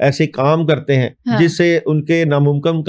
ایسے کام کرتے ہیں جس سے ان کے ناممکن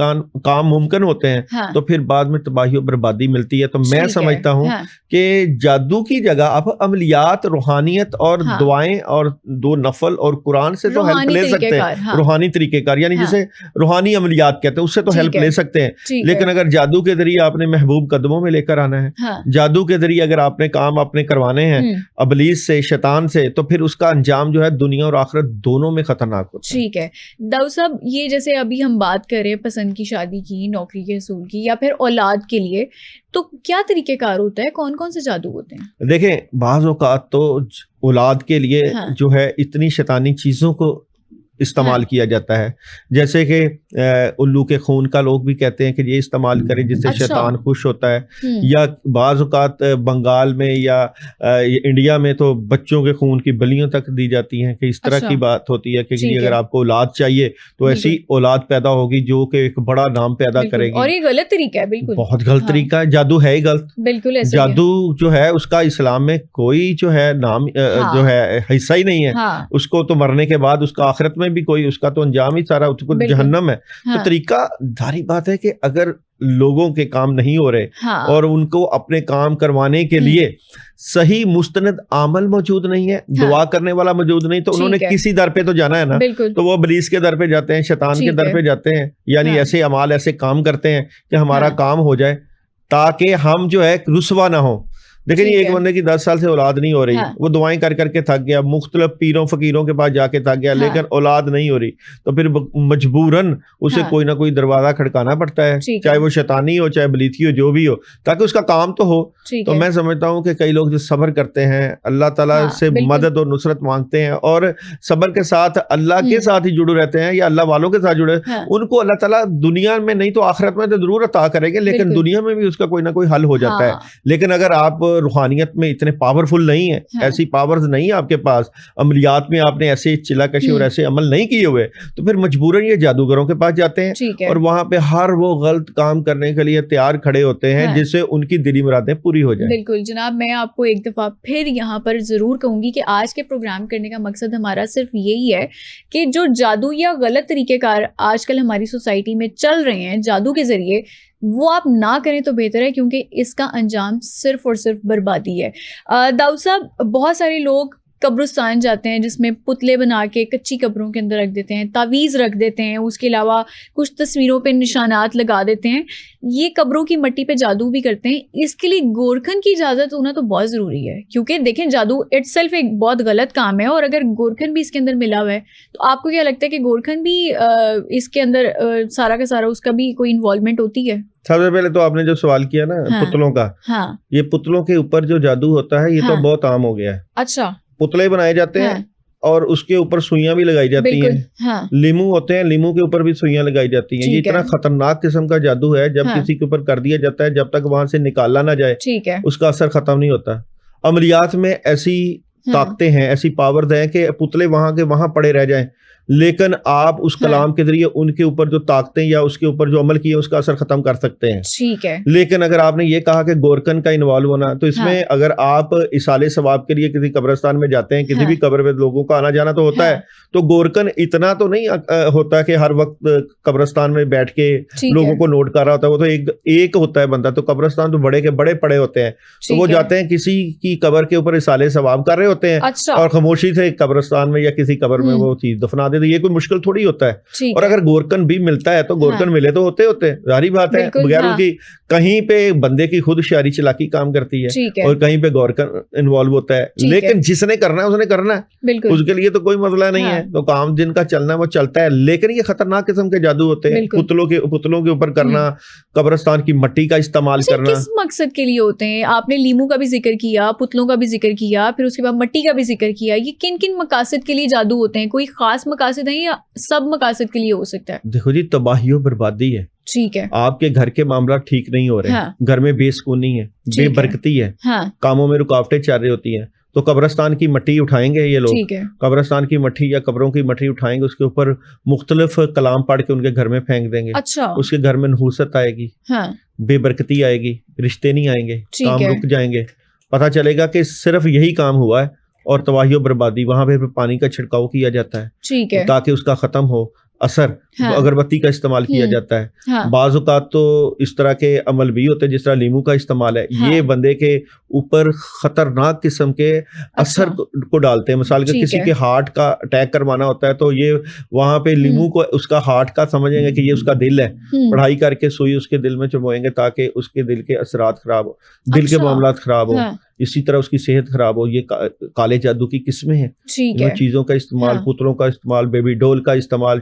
کام ممکن ہوتے ہیں تو پھر بعد میں تباہی و بربادی ملتی ہے. تو میں سمجھتا ہوں کہ جادو کی جگہ آپ عملیات, روحانیت اور دعائیں اور دو نفل اور قرآن سے تو ہیلپ لے سکتے ہیں, روحانی طریقہ کار یعنی جسے روحانی عملیات کہتے ہیں, اس سے تو ہیلپ لے سکتے ہیں. لیکن اگر جادو کے ذریعے آپ نے محبوب قدموں میں لے کر آنا ہے, جادو کے ذریعے اگر آپ نے کام اپنے کروانے ہیں ابلیس سے, شیطان سے, تو پھر اس کا انجام جو ہے دنیا اور آخرت دونوں میں خطرناک ہوتا ہے. ٹھیک ہے داؤد صاحب, یہ جیسے ابھی ہم بات کر رہے ہیں پسند کی شادی کی, نوکری کے حصول کی, یا پھر اولاد کے لیے, تو کیا طریقہ کار ہوتا ہے, کون کون سے جادو ہوتے ہیں؟ دیکھیں بعض اوقات تو اولاد کے لیے جو ہے اتنی شیطانی چیزوں کو استعمال کیا جاتا ہے, جیسے کہ الو کے خون کا لوگ بھی کہتے ہیں کہ یہ استعمال کریں جس سے شیطان خوش ہوتا ہے, یا بعض اوقات بنگال میں یا انڈیا میں تو بچوں کے خون کی بلیوں تک دی جاتی ہیں کہ اس طرح کی بات ہوتی ہے کہ اگر آپ کو اولاد چاہیے تو ایسی اولاد پیدا ہوگی جو کہ ایک بڑا نام پیدا کرے گی. اور یہ غلط طریقہ ہے, بالکل بہت غلط طریقہ ہے, جادو ہے ہی غلط. بالکل جادو جو ہے اس کا اسلام میں کوئی جو ہے نام جو ہے حصہ ہی نہیں ہے. اس کو تو مرنے کے بعد اس کا آخرت میں بھی کوئی, اس کا تو انجام ہی سارا جہنم ہے. تو طریقہ دھاری بات ہے کہ اگر لوگوں کے کام نہیں ہو رہے اور ان کو اپنے کام کروانے کے لیے صحیح مستند عمل موجود نہیں ہے, دعا کرنے والا موجود نہیں, تو انہوں نے کسی در پہ تو جانا ہے نا. تو وہ ابلیس کے در پہ جاتے ہیں, شیطان کے در پہ جاتے ہیں, یعنی ایسے اعمال ایسے کام کرتے ہیں کہ ہمارا کام ہو جائے تاکہ ہم جو ہے رسوا نہ ہو. لیکن ایک بندے کی 10 سال سے اولاد نہیں ہو رہی, وہ دعائیں کر کر کے تھک گیا, مختلف پیروں فقیروں کے پاس جا کے تھک گیا, لیکن اولاد نہیں ہو رہی, تو پھر مجبوراً اسے کوئی نہ کوئی دروازہ کھڑکانا پڑتا ہے, چاہے وہ شیطانی ہو چاہے بلیتھی ہو, جو بھی ہو, تاکہ اس کا کام تو ہو. تو میں سمجھتا ہوں کہ کئی لوگ جو صبر کرتے ہیں, اللہ تعالیٰ سے مدد اور نصرت مانگتے ہیں اور صبر کے ساتھ اللہ کے ساتھ ہی جڑے رہتے ہیں یا اللہ والوں کے ساتھ جڑے, ان کو اللہ تعالیٰ دنیا میں نہیں تو آخرت میں تو ضرور عطا کریں گے, لیکن دنیا میں بھی اس کا کوئی نہ کوئی حل ہو جاتا ہے. لیکن اگر آپ روحانیت میں اتنے پاورفل نہیں ہیں, ایسی پاورز نہیں آپ کے پاس, عملیات میں آپ نے ایسے چلا کشی اور ایسے عمل نہیں کیے ہوئے, تو پھر مجبوراً یہ جادوگروں کے پاس جاتے ہیں اور وہاں پہ ہر وہ غلط کام کرنے کے لیے تیار کھڑے ہوتے ہیں جس سے ان کی دلی مرادیں پوری ہو جائیں. بالکل جناب, میں آپ کو ایک دفعہ پھر یہاں پر ضرور کہوں گی کہ آج کے پروگرام کرنے کا مقصد ہمارا صرف یہی ہے کہ جو جادو یا غلط طریقہ کار آج کل ہماری سوسائٹی میں چل رہے ہیں جادو کے ذریعے, وہ آپ نہ کریں تو بہتر ہے, کیونکہ اس کا انجام صرف اور صرف بربادی ہے. داؤد صاحب, بہت سارے لوگ قبرستان جاتے ہیں جس میں پتلے بنا کے کچی قبروں کے اندر رکھ دیتے ہیں, تعویذ رکھ دیتے ہیں, اس کے علاوہ کچھ تصویروں پہ نشانات لگا دیتے ہیں, یہ قبروں کی مٹی پہ جادو بھی کرتے ہیں. اس کے لیے گورکھن کی اجازت ہونا تو بہت ضروری ہے, کیونکہ دیکھیں جادو اٹ سیلف ایک بہت غلط کام ہے, اور اگر گورکھن بھی اس کے اندر ملا ہوا ہے تو آپ کو کیا لگتا ہے کہ گورکھن بھی اس کے اندر سارا کا سارا اس کا بھی کوئی انوالومنٹ ہوتی ہے؟ سب سے پہلے تو آپ نے جو سوال کیا نا پتلوں کا, یہ پتلوں کے اوپر جو جادو ہوتا ہے یہ تو بہت عام ہو گیا ہے. اچھا, پتلے بنائے جاتے ہیں اور اس کے اوپر سوئیاں بھی لگائی جاتی ہیں, لیمو ہوتے ہیں, لیمو کے اوپر بھی سوئیاں لگائی جاتی ہیں. یہ اتنا خطرناک قسم کا جادو ہے, جب کسی کے اوپر کر دیا جاتا ہے جب تک وہاں سے نکالا نہ جائے اس کا اثر ختم نہیں ہوتا. عملیات میں ایسی طاقتیں ہیں, ایسی پاورز ہیں کہ پتلے وہاں کے وہاں پڑے رہ جائیں, لیکن آپ اس کلام کے ذریعے ان کے اوپر جو طاقتیں یا اس کے اوپر جو عمل کیے اس کا اثر ختم کر سکتے ہیں. ٹھیک ہے. لیکن اگر آپ نے یہ کہا کہ گورکن کا انوالو ہونا, تو اس میں اگر آپ اصال ثواب کے لیے کسی قبرستان میں جاتے ہیں, کسی بھی قبر میں لوگوں کا آنا جانا تو ہوتا ہے, تو گورکن اتنا تو نہیں ہوتا کہ ہر وقت قبرستان میں بیٹھ کے لوگوں کو نوٹ کر رہا ہوتا ہے. وہ تو ایک ہوتا ہے بندہ, تو قبرستان تو بڑے کے بڑے پڑے ہوتے ہیں, تو وہ جاتے ہیں کسی کی قبر کے اوپر اصال ثواب کر رہے ہوتے ہیں اور خاموشی سے قبرستان میں یا کسی قبر میں وہ چیز دفنا دیتے. یہ کوئی مشکل تھوڑی ہوتا ہے. اور اگر گورکن بھی ملتا ہے تو گورکن ملے تو ہوتے ظاہری بات ہے, بغیر ان کی کہیں پہ بندے کی خود شعری چلاکی کام کرتی ہے اور کہیں پہ گورکن انوالو ہوتا ہے. لیکن جس نے کرنا ہے اس نے کرنا ہے, اس کے لیے تو کوئی مسئلہ نہیں ہے, تو کام جن کا چلنا ہے وہ چلتا ہے. لیکن یہ خطرناک قسم کے جادو ہوتے ہیں, پتلوں کے اوپر کرنا, قبرستان کی مٹی کا استعمال کرنا. کس مقصد کے لیے ہوتے ہیں؟ آپ نے لیمو کا بھی ذکر کیا, پتلوں کا بھی ذکر کیا, پھر اس کے بعد مٹی کا بھی ذکر کیا. یہ کن کن مقاصد کے لیے جادو ہوتے ہیں؟ کوئی خاص مقاصد ہیں یا سب مقاصد کے لیے ہو سکتا ہے؟ دیکھو جی, تباہی و بربادی ہے. ٹھیک ہے. آپ کے گھر کے معاملات ٹھیک نہیں ہو رہے, گھر میں بے سکونی ہے, بے برکتی ہے, کاموں میں رکاوٹیں چل رہی ہوتی ہیں, تو قبرستان کی مٹی اٹھائیں گے یہ لوگ, قبرستان کی مٹی یا قبروں کی مٹی اٹھائیں گے, اس کے اوپر مختلف کلام پڑھ کے ان کے گھر میں پھینک دیں گے. اس کے گھر میں نحوست آئے گی, بے برکتی آئے گی, رشتے نہیں آئیں گے, کام رک جائیں گے. پتہ چلے گا کہ صرف یہی کام ہوا ہے اور تباہی و بربادی. وہاں پہ پانی کا چھڑکاؤ کیا جاتا ہے تاکہ اس کا ختم ہو اثر. اگربتی کا استعمال کیا جاتا ہے. بعض اوقات تو اس طرح کے عمل بھی ہوتے ہیں جس طرح لیمو کا استعمال ہے. یہ بندے کے اوپر خطرناک قسم کے اثر کو ڈالتے ہیں. مثال کے کسی کے ہارٹ کا اٹیک کروانا ہوتا ہے تو یہ وہاں پہ لیمو کو اس کا ہارٹ کا سمجھیں گے کہ یہ اس کا دل ہے, پڑھائی کر کے سوئی اس کے دل میں چبوئیں گے تاکہ اس کے دل کے اثرات خراب ہو, دل کے معاملات خراب ہو, اسی طرح اس کی صحت خراب ہو. یہ کالے جادو کی قسمیں ہیں. چیزوں کا استعمال, پتلوں کا استعمال, بیبی ڈول کا استعمال,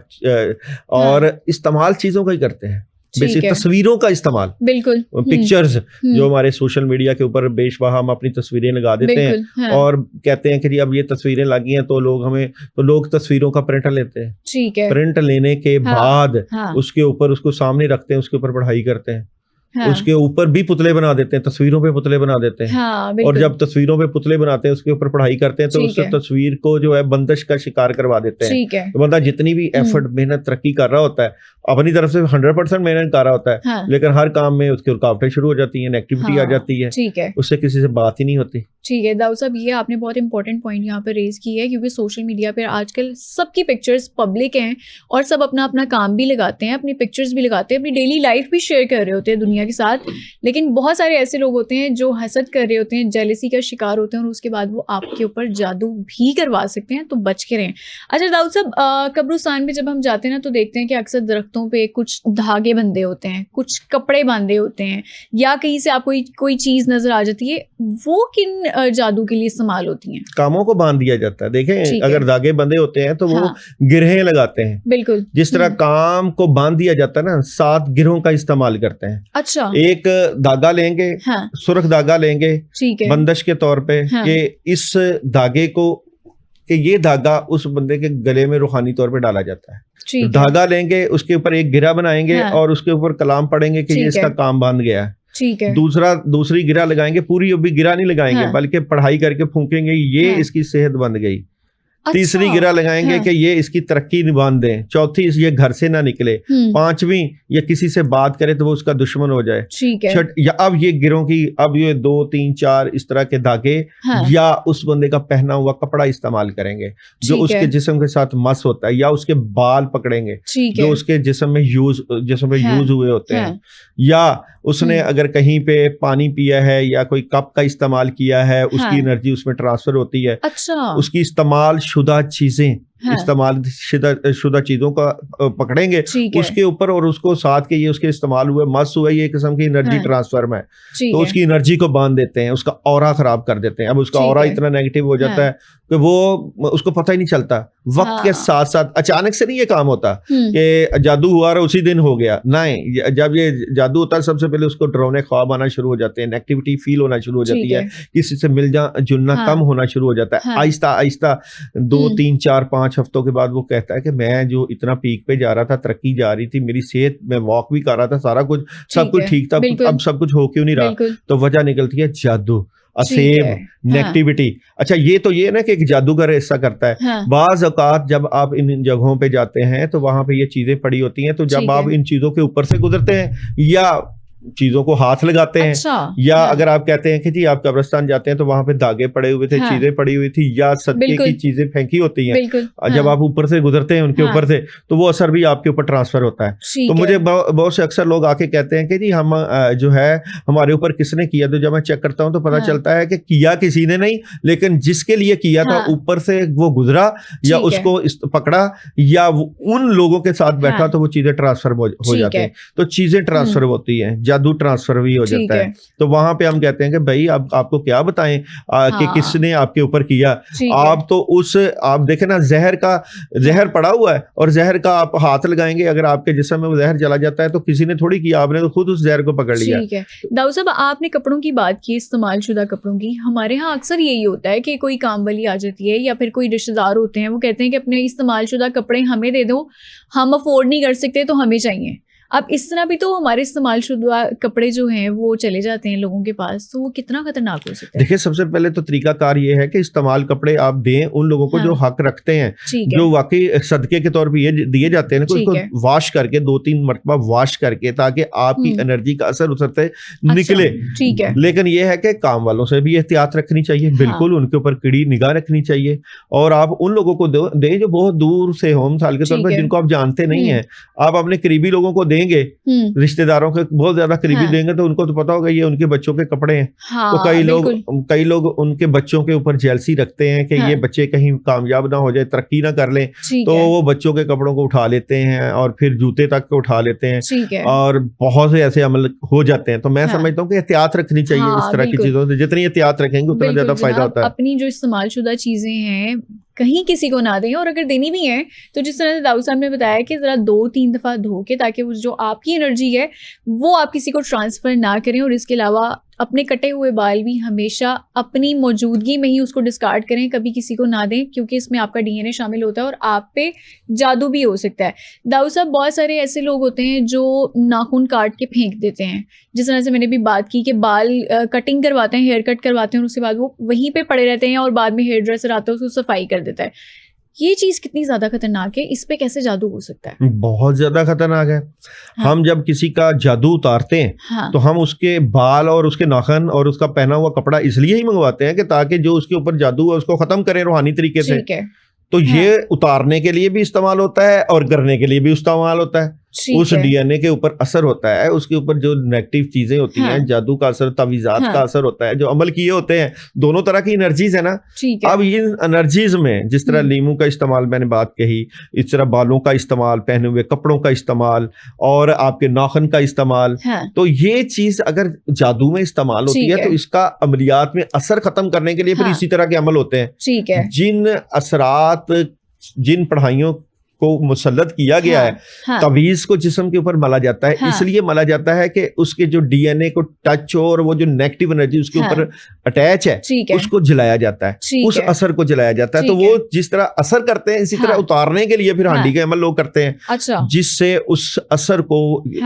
اور استعمال چیزوں کا ہی کرتے ہیں. تصویروں کا استعمال, بالکل پکچرز جو ہمارے سوشل میڈیا کے اوپر بے شبہ ہم اپنی تصویریں لگا دیتے ہیں اور کہتے ہیں کہ جی اب یہ تصویریں لگی ہیں تو لوگ تصویروں کا پرنٹ لیتے ہیں. پرنٹ لینے کے بعد اس کے اوپر اس کو سامنے رکھتے ہیں, اس کے اوپر پڑھائی کرتے ہیں, اس کے اوپر بھی پتلے بنا دیتے ہیں, تصویروں پہ پتلے بنا دیتے ہیں. اور جب تصویروں پہ پتلے بناتے ہیں اس کے اوپر پڑھائی کرتے ہیں تو اس تصویر کو جو ہے بندش کا شکار کروا دیتے ہیں. تو بندہ جتنی بھی ایفرٹ محنت ترقی کر رہا ہوتا ہے اپنی طرف سے 100% محنت کر رہا ہوتا ہے, لیکن ہر کام میں اس کی رکاوٹیں شروع ہو جاتی ہیں, نیگیٹیوٹی آ جاتی ہے, اس سے کسی سے بات ہی نہیں ہوتی. ٹھیک ہے داؤد صاحب, یہ آپ نے بہت امپورٹنٹ پوائنٹ یہاں پہ ریز کی ہے, کیونکہ سوشل میڈیا پہ آج کل سب کی پکچرز پبلک ہیں اور سب اپنا اپنا کام بھی لگاتے ہیں, اپنی پکچرز بھی لگاتے ہیں, اپنی ڈیلی لائف بھی شیئر کر رہے ہوتے ہیں دنیا کے ساتھ. لیکن بہت سارے ایسے لوگ ہوتے ہیں جو حسد کر رہے ہوتے ہیں, جیلسی کا شکار ہوتے ہیں, اور اس کے بعد وہ آپ کے اوپر جادو بھی کروا سکتے ہیں, تو بچ کے رہیں. اچھا داؤد صاحب, قبرستان پہ جب ہم جاتے ہیں نا تو دیکھتے ہیں کہ اکثر درختوں پہ کچھ دھاگے بندھے ہوتے ہیں, کچھ کپڑے باندھے ہوتے ہیں, یا کہیں سے آپ کو کوئی چیز نظر آ جاتی ہے, وہ کن جادو کے لیے استعمال ہوتی ہیں؟ کاموں کو باندھ دیا جاتا ہے. دیکھیں اگر دھاگے بندھے ہوتے ہیں تو وہ گرہیں لگاتے ہیں. بالکل جس طرح کام کو باندھ دیا جاتا ہے نا, 7 گرہوں کا استعمال کرتے ہیں. اچھا, ایک دھاگا لیں گے, سرخ دھاگا لیں گے بندش کے طور پہ, کہ اس دھاگے کو, کہ یہ دھاگا اس بندے کے گلے میں روحانی طور پہ ڈالا جاتا ہے. دھاگا لیں گے, اس کے اوپر ایک گرہ بنائیں گے اور اس کے اوپر کلام پڑھیں گے کہ یہ اس کا کام باندھ گیا ہے. دوسری گرہ لگائیں گے, پوری ابھی گرہ نہیں لگائیں گے بلکہ پڑھائی کر کے پھونکیں گے یہ اس کی صحت بند گئی. تیسری گرہ لگائیں گے کہ یہ اس کی ترقی باندھ دیں. چوتھی یہ گھر سے نہ نکلے. پانچویں یہ کسی سے بات کرے تو وہ اس کا دشمن ہو جائے. یا اب یہ گروں کی, اب یہ 2 3 4 اس طرح کے دھاگے یا اس بندے کا پہنا ہوا کپڑا استعمال کریں گے جو اس کے جسم کے ساتھ مس ہوتا ہے, یا اس کے بال پکڑیں گے جو اس کے جسم میں یوز ہوئے ہوتے ہیں, یا اس نے اگر کہیں پہ پانی پیا ہے یا کوئی کپ کا استعمال کیا ہے, اس کی انرجی اس میں ٹرانسفر ہوتی ہے. اس کی استعمال شدہ چیزیں, استعمال شدہ چیزوں کا پکڑیں گے اس کے اوپر, اور اس کو ساتھ کے یہ اس کے استعمال ہوئے مس ہوئے, یہ قسم کی انرجی ٹرانسفر میں, تو اس کی انرجی کو باندھ دیتے ہیں, اس کا اورا خراب کر دیتے ہیں. اب اس کا اورا اتنا نیگیٹو ہو جاتا ہے کہ وہ اس کو پتہ ہی نہیں چلتا. وقت کے ساتھ ساتھ اچانک سے نہیں یہ کام ہوتا کہ جادو ہوا اور اسی دن ہو گیا, نہیں. جب یہ جادو ہوتا ہے سب سے پہلے اس کو ڈرونے خواب آنا شروع ہو جاتے ہیں, نیگیٹیوٹی فیل ہونا شروع ہو جاتی ہے, کسی سے مل جلنا کم ہونا شروع ہو جاتا ہے. آہستہ آہستہ 2 3 4 5 ہفتوں کے بعد وہ کہتا ہے کہ میں جو اتنا پیک پہ جا رہا تھا, ترقی جا رہی تھی, میری صحت, میں واک بھی کر رہا تھا, سارا کچھ سب کچھ ٹھیک تھا, اب سب کچھ ہو کیوں نہیں رہا؟ تو وجہ نکلتی ہے جادو, اسیب, نیگیٹیوٹی. اچھا یہ تو یہ نا کہ ایک جادوگر ایسا کرتا ہے. بعض اوقات جب آپ ان جگہوں پہ جاتے ہیں تو وہاں پہ یہ چیزیں پڑی ہوتی ہیں, تو جب آپ ان چیزوں کے اوپر سے گزرتے ہیں یا چیزوں کو ہاتھ لگاتے ہیں, یا اگر آپ کہتے ہیں کہ جی آپ قبرستان جاتے ہیں تو وہاں پہ دھاگے پڑے ہوئے تھے, چیزیں پڑی ہوئی تھی, یا صدقے کی چیزیں پھینکی ہوتی ہیں, جب آپ اوپر سے گزرتے ہیں ان کے اوپر سے تو وہ اثر بھی آپ کے اوپر ٹرانسفر ہوتا ہے. تو مجھے بہت سے اکثر لوگ آ کے کہتے ہیں کہ جی ہم جو ہے ہمارے اوپر کس نے کیا, تو جب میں چیک کرتا ہوں تو پتا چلتا ہے کہ کیا کسی نے نہیں, لیکن جس کے لیے کیا تھا اوپر سے وہ گزرا یا اس کو پکڑا یا ان لوگوں کے ساتھ بیٹھا تو وہ چیزیں ٹرانسفر ہو جاتی ہیں. تو چیزیں ٹرانسفر ہوتی ہیں, جادو ٹرانسفر بھی ہو جاتا ہے. تو وہاں پہ ہم کہتے ہیں کہ بھائی اب آپ کو کیا بتائیں کہ کس نے آپ کے اوپر کیا. آپ تو آپ دیکھیں نا, زہر پڑا ہوا ہے اور زہر کا آپ ہاتھ لگائیں گے, اگر آپ کے جسم میں وہ زہر چلا جاتا ہے تو کسی نے تھوڑی کیا, آپ نے تو خود اس زہر کو پکڑ لیا. داؤد صاحب آپ نے کپڑوں کی بات کی, استعمال شدہ کپڑوں کی. ہمارے ہاں اکثر یہی ہوتا ہے کہ کوئی کام والی آ جاتی ہے یا پھر کوئی رشتے دار ہوتے ہیں, وہ کہتے ہیں کہ اپنے استعمال شدہ کپڑے ہمیں دے دو, ہم افورڈ نہیں کر سکتے تو ہمیں چاہیے. اب اس طرح بھی تو ہمارے استعمال شدہ کپڑے جو ہیں وہ چلے جاتے ہیں لوگوں کے پاس, تو وہ کتنا خطرناک ہو سکتا ہے. دیکھیں سب سے پہلے تو طریقہ کار یہ ہے کہ استعمال کپڑے آپ دیں ان لوگوں کو جو حق رکھتے ہیں, جو واقعی صدقے کے طور پہ یہ دیے جاتے ہیں, اس کو واش کر کے 2-3 مرتبہ واش کر کے, تاکہ آپ کی انرجی کا اثر اترتے نکلے. ٹھیک ہے, لیکن یہ ہے کہ کام والوں سے بھی احتیاط رکھنی چاہیے, بالکل ان کے اوپر کڑی نگاہ رکھنی چاہیے, اور آپ ان لوگوں کو دیں جو بہت دور سے ہو, مثال کے طور پر جن کو آپ جانتے نہیں ہیں, آپ اپنے قریبی لوگوں کو دیں گے, رشتہ داروں کے بہت زیادہ قریبی دیں گے, تو ان کو تو پتا ہوگا یہ ان کے بچوں کے کپڑے ہیں. تو کئی لوگ ان کے بچوں کے اوپر جیلسی رکھتے ہیں کہ یہ بچے کہیں کامیاب نہ ہو جائے, ترقی نہ کر لیں, تو وہ بچوں کے کپڑوں کو اٹھا لیتے ہیں اور پھر جوتے تک کو اٹھا لیتے ہیں, اور بہت سے ایسے عمل ہو جاتے ہیں. تو میں سمجھتا ہوں کہ احتیاط رکھنی چاہیے اس طرح کی چیزوں سے, جتنی احتیاط رکھیں گے اتنا زیادہ فائدہ ہوتا ہے. اپنی جو استعمال شدہ چیزیں ہیں کہیں کسی کو نہ دیں, اور اگر دینی بھی ہیں تو جس طرح سے داؤد صاحب نے بتایا کہ ذرا 2-3 دفعہ دھو کے, تاکہ وہ جو آپ کی انرجی ہے وہ آپ کسی کو ٹرانسفر نہ کریں. اور اس کے علاوہ اپنے کٹے ہوئے بال بھی ہمیشہ اپنی موجودگی میں ہی اس کو ڈسکارڈ کریں, کبھی کسی کو نہ دیں, کیونکہ اس میں آپ کا DNA شامل ہوتا ہے اور آپ پہ جادو بھی ہو سکتا ہے. داؤد صاحب, بہت سارے ایسے لوگ ہوتے ہیں جو ناخن کاٹ کے پھینک دیتے ہیں, جس طرح سے میں نے بھی بات کی کہ بال کٹنگ کرواتے ہیں, ہیئر کٹ کرواتے ہیں, اور اس کے بعد وہ وہیں پہ پڑے رہتے ہیں, اور بعد میں ہیئر ڈریسر آتا ہے اس کو صفائی کر دیتا ہے. یہ چیز کتنی زیادہ خطرناک ہے, اس پہ کیسے جادو ہو سکتا ہے؟ بہت زیادہ خطرناک ہے. ہم جب کسی کا جادو اتارتے ہیں تو ہم اس کے بال اور اس کے ناخن اور اس کا پہنا ہوا کپڑا اس لیے ہی منگواتے ہیں کہ تاکہ جو اس کے اوپر جادو ہے اس کو ختم کریں روحانی طریقے سے. تو یہ اتارنے کے لیے بھی استعمال ہوتا ہے اور کرنے کے لیے بھی استعمال ہوتا ہے. اس DNA کے اوپر اثر ہوتا ہے, اس کے اوپر جو نیگیٹو چیزیں ہوتی ہیں, جادو کا اثر, تعویذات کا اثر ہوتا ہے, جو عمل کیے ہوتے ہیں. دونوں طرح کی انرجیز ہے نا. اب ان انرجیز میں جس طرح لیمو کا استعمال میں نے بات کہی, اس طرح بالوں کا استعمال, پہنے ہوئے کپڑوں کا استعمال, اور آپ کے ناخن کا استعمال, تو یہ چیز اگر جادو میں استعمال ہوتی ہے تو اس کا عملیات میں اثر ختم کرنے کے لیے پھر اسی طرح کے عمل ہوتے ہیں. جن اثرات, جن پڑھائیوں کو مسلط کیا گیا ہے, تعویذ کو جسم کے اوپر ملا جاتا ہے, اس لیے ملا جاتا ہے کہ اس کے جو DNA کو ٹچ ہو اور وہ جو نیگیٹو انرجی اس کے اوپر اٹیچ ہے اس کو جلایا جاتا ہے, اس اثر کو جلایا جاتا ہے. تو وہ جس طرح اثر کرتے ہیں اسی طرح اتارنے کے لیے پھر ہانڈی کے عمل لوگ کرتے ہیں, جس سے اس اثر کو,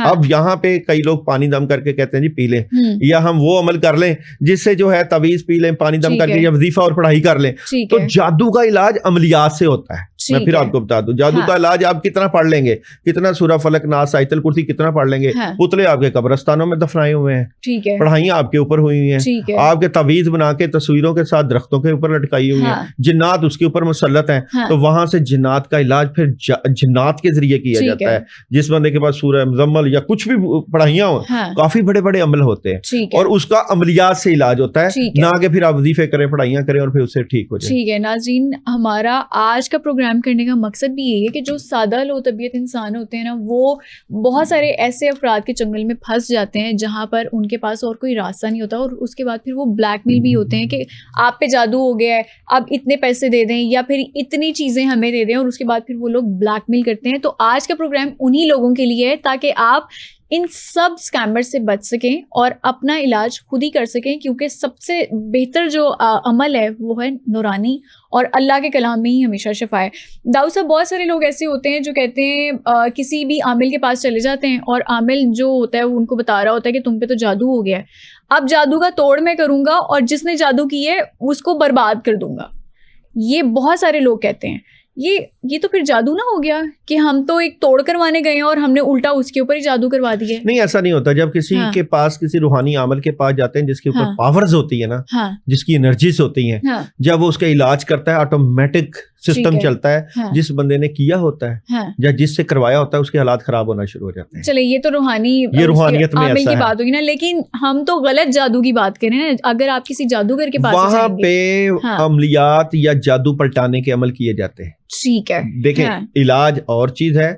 اب یہاں پہ کئی لوگ پانی دم کر کے کہتے ہیں جی پی لیں, یا ہم وہ عمل کر لیں جس سے جو ہے تعویذ پی لیں, پانی دم کر کے, یا وظیفہ اور پڑھائی کر لیں. تو جادو کا علاج عملیات سے ہوتا ہے. میں پھر آپ کو بتا دوں, جادو کا علاج آپ کتنا پڑھ لیں گے, کتنا سورہ فلق, ناس, آیت الکرسی کتنا پڑھ لیں گے, پتلے آپ کے قبرستانوں میں دفنائے ہوئے ہیں, پڑھائیاں آپ کے اوپر ہوئی ہیں, آپ کے تعویذ بنا کے تصویروں کے ساتھ درختوں کے اوپر لٹکائی ہوئی ہیں, جنات اس کے اوپر مسلط ہیں. تو وہاں سے جنات کا علاج پھر جنات کے ذریعے کیا جاتا ہے. جس بندے کے پاس سورہ مزمل یا کچھ بھی پڑھائیاں ہوں, کافی بڑے بڑے عمل ہوتے ہیں, اور اس کا عملیات سے علاج ہوتا ہے, نہ کہ پھر آپ وظیفے کریں, پڑھائیاں کریں اور پھر اس سے ٹھیک ہو جائے. ٹھیک ہے ناظرین, ہمارا آج کا پروگرام کرنے کا مقصد بھی یہی ہے کہ جو سادہ لو طبیعت انسان ہوتے ہیں نا, وہ بہت سارے ایسے افراد کے چنگل میں پھنس جاتے ہیں جہاں پر ان کے پاس اور کوئی راستہ نہیں ہوتا, اور اس کے بعد پھر وہ بلیک میل بھی ہوتے ہیں کہ آپ پہ جادو ہو گیا ہے, آپ اتنے پیسے دے دیں یا پھر اتنی چیزیں ہمیں دے دیں, اور اس کے بعد پھر وہ لوگ بلیک میل کرتے ہیں. تو آج کا پروگرام انہی لوگوں کے لیے ہے تاکہ آپ ان سب اسکیمر سے بچ سکیں اور اپنا علاج خود ہی کر سکیں, کیونکہ سب سے بہتر جو عمل ہے وہ ہے نورانی, اور اللہ کے کلام میں ہی ہمیشہ شفا ہے. داؤد صاحب, بہت سارے لوگ ایسے ہوتے ہیں جو کہتے ہیں کسی بھی عامل کے پاس چلے جاتے ہیں, اور عامل جو ہوتا ہے وہ ان کو بتا رہا ہوتا ہے کہ تم پہ تو جادو ہو گیا ہے, اب جادو کا توڑ میں کروں گا اور جس نے جادو کی ہے اس کو برباد کر دوں گا. یہ بہت سارے لوگ کہتے ہیں. یہ تو پھر جادو نہ ہو گیا کہ ہم تو ایک توڑ کروانے گئے ہیں اور ہم نے الٹا اس کے اوپر ہی جادو کروا دیا. نہیں, ایسا نہیں ہوتا. جب کسی کے پاس, کسی روحانی عامل کے پاس جاتے ہیں جس کے اوپر پاورز ہوتی ہے نا, جس کی انرجیز ہوتی ہیں, جب وہ اس کا علاج کرتا ہے آٹومیٹک سسٹم چلتا ہے. جس بندے نے کیا ہوتا ہے یا جس سے کروایا ہوتا ہے اس کے حالات خراب ہونا شروع ہو جاتے ہیں. چلے یہ تو روحانیت میں عامل کی بات ہوگی نا, لیکن ہم تو غلط جادو کی بات کریں نا. اگر آپ کسی جادوگر کے پاس وہاں پہ عملیات یا جادو پلٹانے کے عمل کیے جاتے ہیں. ٹھیک ہے, دیکھیں علاج اور چیز ہے,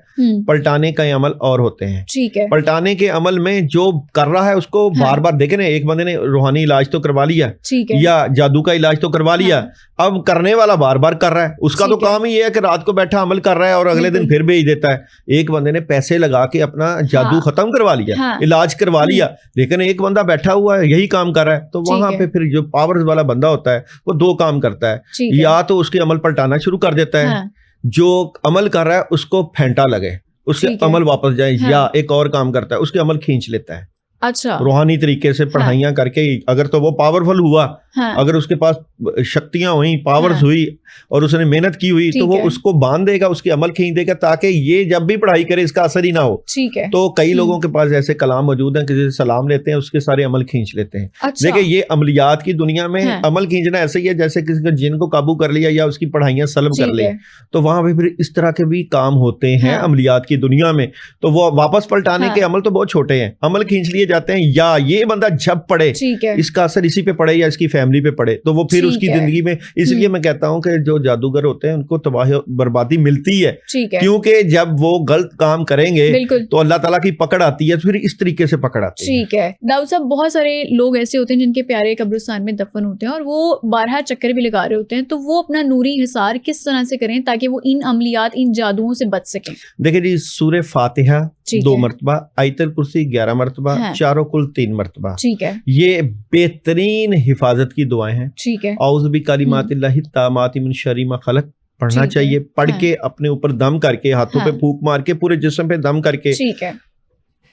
پلٹانے کا عمل اور ہوتے ہیں. ٹھیک ہے, پلٹانے کے عمل میں جو کر رہا ہے اس کو بار بار دیکھیں نا, ایک بندے نے روحانی علاج تو کروا لیا یا جادو کا علاج تو کروا لیا, اب کرنے والا بار بار کر رہا ہے. اس کا تو کام ہی ہے کہ رات کو بیٹھا عمل کر رہا ہے اور اگلے دن پھر بھیج دیتا ہے. ایک بندے نے پیسے لگا کے اپنا جادو ختم کروا لیا, علاج کروا لیا, لیکن ایک بندہ بیٹھا ہوا ہے یہی کام کر رہا ہے. تو وہاں پہ پھر جو پاورز والا بندہ ہوتا ہے وہ دو کام کرتا ہے, یا تو اس کے عمل پلٹانا شروع کر دیتا ہے, جو عمل کر رہا ہے اس کو پھینٹا لگے, اس کے عمل واپس جائیں, یا ایک اور کام کرتا ہے اس کے عمل کھینچ لیتا ہے. اچھا, روحانی طریقے سے پڑھائیاں کر کے, اگر تو وہ پاورفل ہوا, اگر اس کے پاس شکتیاں ہوئی, پاورز ہوئی اور اس نے محنت کی ہوئی, تو وہ اس کو باندھ دے گا, اس کے عمل کھینچ دے گا, تاکہ یہ جب بھی پڑھائی کرے اس کا اثر ہی نہ ہو. تو کئی لوگوں کے پاس ایسے کلام موجود ہیں, کسی سے سلام لیتے ہیں, اس کے سارے عمل کھینچ لیتے ہیں. دیکھیں یہ عملیات کی دنیا میں عمل کھینچنا ایسے ہی ہے جیسے کسی کا جن کو قابو کر لیا یا اس کی پڑھائیاں سلب کر لی, تو وہاں پہ پھر اس طرح کے بھی کام ہوتے ہیں عملیات کی دنیا میں. تو وہ واپس پلٹانے کے عمل تو بہت چھوٹے ہیں, عمل کھینچ لیے جاتے ہیں. یا یہ بندہ جب پڑھے اس کا اثر اسی پہ پڑے یا اس کی فیملی پہ پڑے, تو وہ پھر اس کی زندگی میں, اس لیے میں کہتا ہوں کہ جو جادوگر ہوتے ہیں ان کو تباہی بربادی ملتی ہے, کیونکہ جب وہ غلط کام کریں گے تو اللہ تعالیٰ کی پکڑ آتی ہے, پھر اس طریقے سے پکڑ آتی ہے. ٹھیک ہے داؤد صاحب, بہت سارے لوگ ایسے ہوتے ہیں جن کے پیارے قبرستان میں دفن ہوتے ہیں اور وہ 12 چکر بھی لگا رہے ہوتے ہیں, تو وہ اپنا نوری حصار کس طرح سے کریں تاکہ وہ ان عملیات, ان جادوؤں سے بچ سکیں؟ دیکھیں جی, سورہ فاتحہ 2 مرتبہ, آیت الکرسی 11 مرتبہ, چاروں کل 3 مرتبہ. ٹھیک ہے, یہ بہترین حفاظت کی دعائیں ہیں. ٹھیک ہے, اعوذ بکلمات اللہ التامات من شر ما خلق پڑھنا چاہیے. پڑھ کے اپنے اوپر دم کر کے, ہاتھوں پہ پھونک مار کے, پورے جسم پہ دم کر کے ٹھیک ہے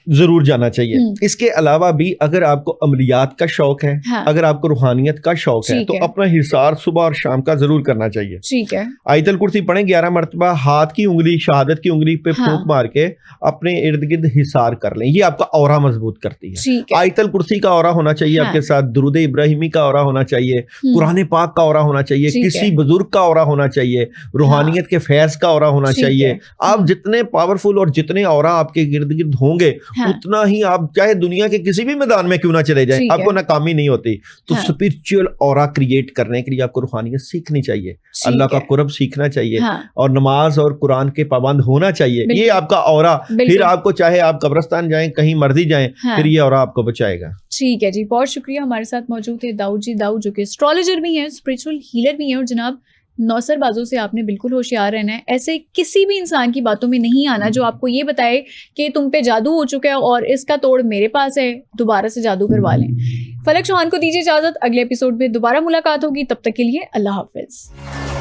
ضرور جانا چاہیے. اس کے علاوہ بھی اگر آپ کو عملیات کا شوق ہے, اگر آپ کو روحانیت کا شوق ہے, تو اپنا حصار صبح اور شام کا ضرور کرنا چاہیے. ٹھیک ہے, آیت الکرسی پڑھیں 11 مرتبہ, ہاتھ کی انگلی, شہادت کی انگلی پہ پھونک مار کے اپنے ارد گرد حصار کر لیں. یہ آپ کا اورا مضبوط کرتی ہے. آیت الکرسی کا اورا ہونا چاہیے آپ کے ساتھ, درود ابراہیمی کا اورا ہونا چاہیے, قرآن پاک کا اورا ہونا چاہیے, کسی بزرگ کا اورا ہونا چاہیے, روحانیت کے فیض کا اورا ہونا چاہیے. آپ جتنے پاورفل اور جتنے اورا آپ کے گرد گرد ہوں گے, اتنا ہی آپ چاہے دنیا کے کسی بھی میدان میں کیوں نہ چلے جائیں, آپ کو ناکامی نہیں ہوتی. تو اسپرچوئل اورا کریٹ کرنے کے لیے آپ کو روحانیت سیکھنی چاہیے, اللہ کا قرب سیکھنا چاہیے, اور نماز اور قرآن کے پابند ہونا چاہیے. یہ آپ کا اورا, پھر آپ کو چاہے آپ قبرستان جائیں, کہیں مرضی جائیں, پھر یہ اورا آپ کو بچائے گا. ٹھیک ہے جی, بہت شکریہ. ہمارے ساتھ موجود ہے داؤد جی. داؤد جو کہ اسٹرالوجر بھی ہیں, اسپرچوئل ہیلر بھی ہیں, اور جناب نوسر بازوں سے آپ نے بالکل ہوشیار رہنا ہے. ایسے کسی بھی انسان کی باتوں میں نہیں آنا جو آپ کو یہ بتائے کہ تم پہ جادو ہو چکا ہے اور اس کا توڑ میرے پاس ہے, دوبارہ سے جادو کروا لیں. فلک چوہان کو دیجیے اجازت, اگلے ایپیسوڈ میں دوبارہ ملاقات ہوگی. تب تک کے لیے اللہ حافظ.